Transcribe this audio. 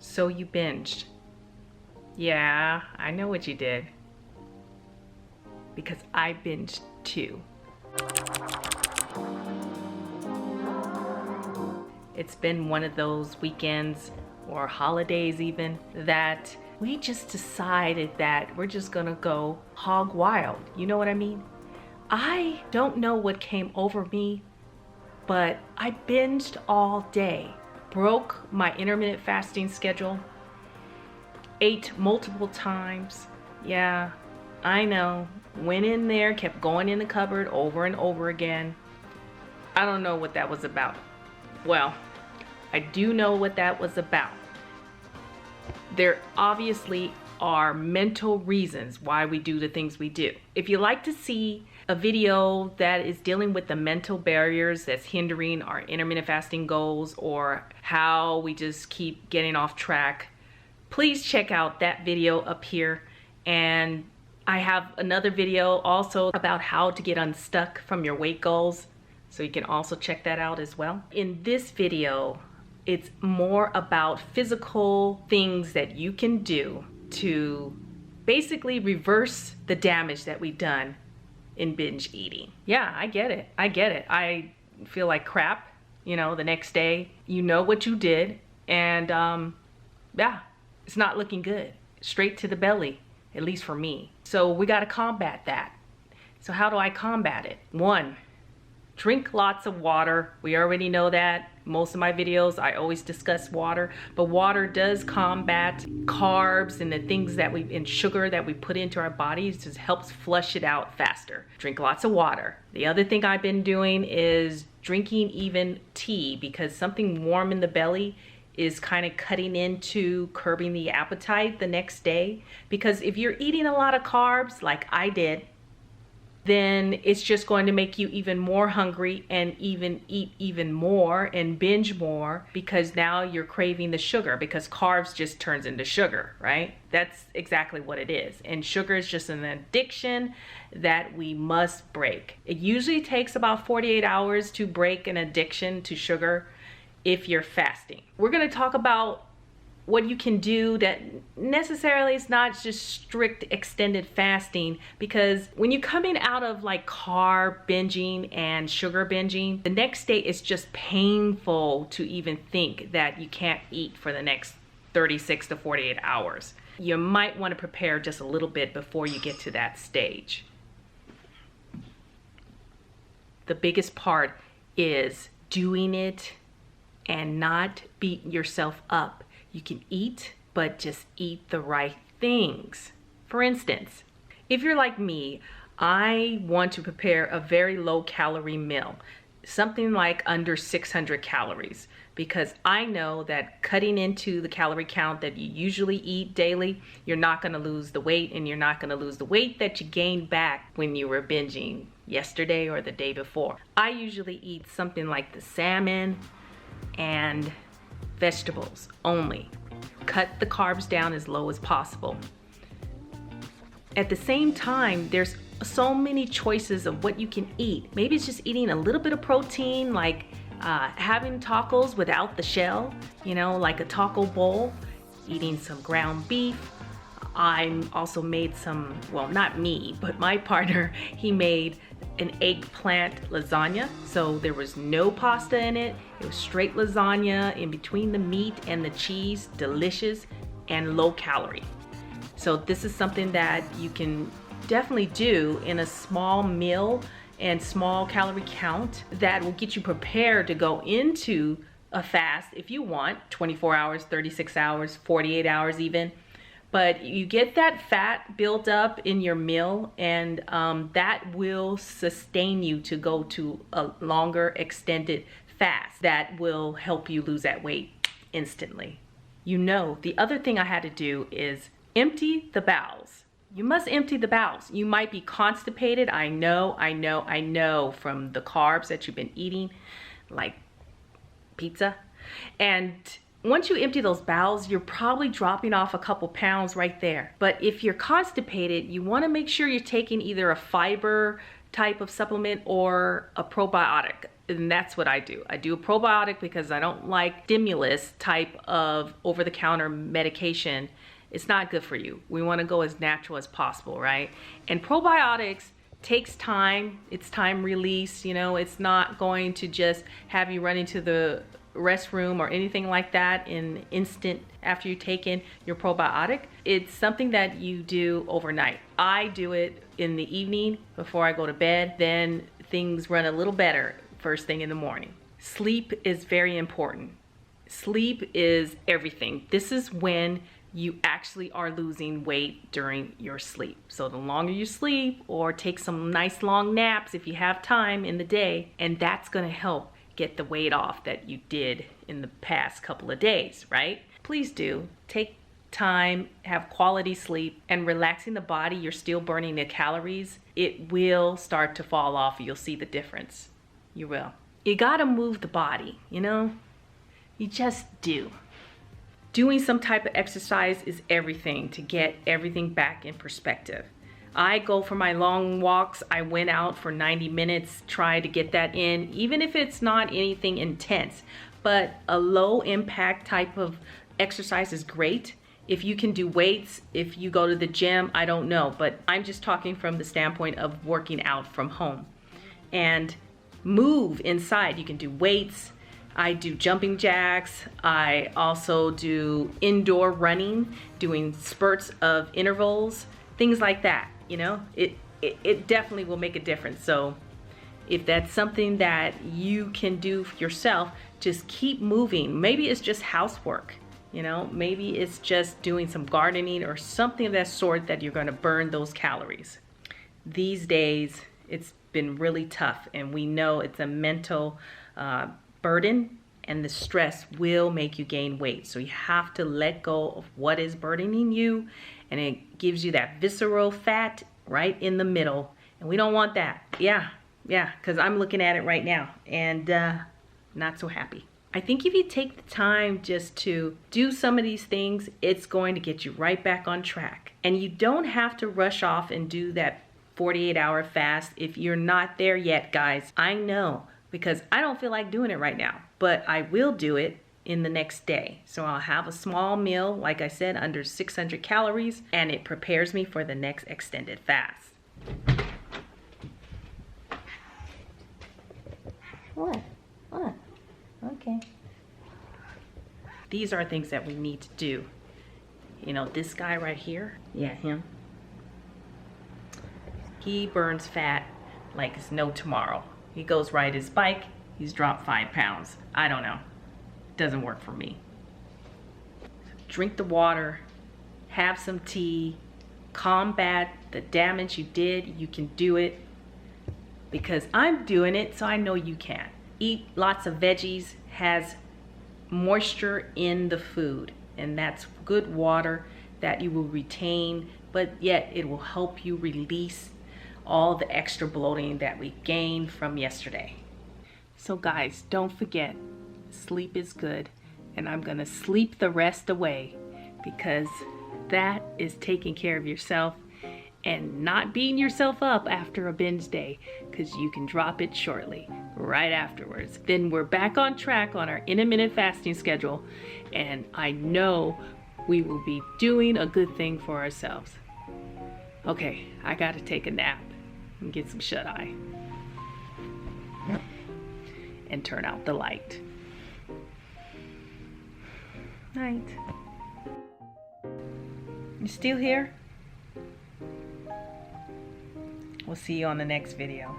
So you binged. Yeah, I know what you did. Because I binged too. It's been one of those weekends or holidays even that we just decided that we're just gonna go hog wild. You know what I mean? I don't know what came over me, but I binged all day. Broke my intermittent fasting schedule. Ate multiple times. Yeah, I know. Went in there, kept going in the cupboard over and over again. I don't know what that was about. Well, I do know what that was about. There obviously are mental reasons why we do the things we do. If you like to see a video that is dealing with the mental barriers that's hindering our intermittent fasting goals or how we just keep getting off track, please check out that video up here. And I have another video also about how to get unstuck from your weight goals, so you can also check that out as well. In this video, it's more about physical things that you can do to basically reverse the damage that we've done in binge eating. Yeah, I get it. I get it. I feel like crap, you know, the next day. You know what you did, and yeah, it's not looking good. Straight to the belly, at least for me. So we got to combat that. So how do I combat it? 1, drink lots of water. We already know that. Most of my videos, I always discuss water, but water does combat carbs and the things that and sugar that we put into our bodies. Just helps flush it out faster. Drink lots of water. The other thing I've been doing is drinking even tea, because something warm in the belly is kind of cutting into curbing the appetite the next day. Because if you're eating a lot of carbs like I did, then it's just going to make you even more hungry and even eat even more and binge more, because now you're craving the sugar, because carbs just turns into sugar, right? That's exactly what it is. And sugar is just an addiction that we must break. It usually takes about 48 hours to break an addiction to sugar if you're fasting. We're going to talk about what you can do that necessarily is not just strict extended fasting, because when you're coming out of like carb binging and sugar binging, the next day it's just painful to even think that you can't eat for the next 36 to 48 hours. You might want to prepare just a little bit before you get to that stage. The biggest part is doing it and not beating yourself up. You can eat, but just eat the right things. For instance, if you're like me, I want to prepare a very low calorie meal, something like under 600 calories, because I know that cutting into the calorie count that you usually eat daily, you're not going to lose the weight, and you're not going to lose the weight that you gained back when you were binging yesterday or the day before. I usually eat something like the salmon and vegetables only. Cut the carbs down as low as possible. At the same time, there's so many choices of what you can eat. Maybe it's just eating a little bit of protein, like having tacos without the shell, you know, like a taco bowl, eating some ground beef. I also made some, well, not me, but my partner, he made an eggplant lasagna. So there was no pasta in it. It was straight lasagna in between the meat and the cheese, delicious and low calorie. So this is something that you can definitely do in a small meal and small calorie count that will get you prepared to go into a fast if you want, 24 hours, 36 hours, 48 hours even. But you get that fat built up in your meal, and that will sustain you to go to a longer extended fast that will help you lose that weight instantly. You know, the other thing I had to do is empty the bowels. You must empty the bowels. You might be constipated. I know from the carbs that you've been eating, like pizza. And once you empty those bowels, you're probably dropping off a couple pounds right there. But if you're constipated, you want to make sure you're taking either a fiber type of supplement or a probiotic. And that's what I do. I do a probiotic because I don't like stimulus type of over-the-counter medication. It's not good for you. We want to go as natural as possible, right? And probiotics takes time. It's time release, you know. It's not going to just have you run into the restroom or anything like that in instant after you take in your probiotic. It's something that you do overnight. I do it in the evening before I go to bed. Then things run a little better first thing in the morning. Sleep is very important. Sleep is everything. This is when you actually are losing weight during your sleep. So the longer you sleep, or take some nice long naps if you have time in the day, and that's gonna help get the weight off that you did in the past couple of days, right? Please do take time, have quality sleep, and relaxing the body. You're still burning the calories. It will start to fall off. You'll see the difference. You will. You gotta move the body, you know? You just do. Doing some type of exercise is everything to get everything back in perspective. I go for my long walks. I went out for 90 minutes, try to get that in, even if it's not anything intense. But a low impact type of exercise is great. If you can do weights, if you go to the gym, I don't know. But I'm just talking from the standpoint of working out from home. And move inside. You can do weights. I do jumping jacks. I also do indoor running, doing spurts of intervals, things like that. You know, it definitely will make a difference. So if that's something that you can do yourself, just keep moving. Maybe it's just housework, you know, maybe it's just doing some gardening or something of that sort that you're going to burn those calories. These days, it's been really tough, and we know it's a mental burden, and the stress will make you gain weight. So you have to let go of what is burdening you, and it gives you that visceral fat right in the middle, and we don't want that. Yeah, because I'm looking at it right now, and not so happy. I think if you take the time just to do some of these things, it's going to get you right back on track. And you don't have to rush off and do that 48-hour fast if you're not there yet, guys. I know, because I don't feel like doing it right now, but I will do it in the next day. So I'll have a small meal, like I said, under 600 calories, and it prepares me for the next extended fast. What? Okay. These are things that we need to do. You know, this guy right here, yeah, him. He burns fat like it's no tomorrow. He goes ride his bike, he's dropped 5 pounds. I don't know. Doesn't work for me. Drink the water, have some tea, combat the damage you did. You can do it, because I'm doing it, so I know you can. Eat lots of veggies, has moisture in the food, and that's good water that you will retain, but yet it will help you release all the extra bloating that we gained from yesterday. So guys, don't forget, sleep is good, and I'm gonna sleep the rest away, because that is taking care of yourself and not beating yourself up after a binge day, because you can drop it shortly, right afterwards. Then we're back on track on our intermittent fasting schedule, and I know we will be doing a good thing for ourselves. Okay, I gotta take a nap and get some shut-eye and turn out the light. Night. You still here? We'll see you on the next video.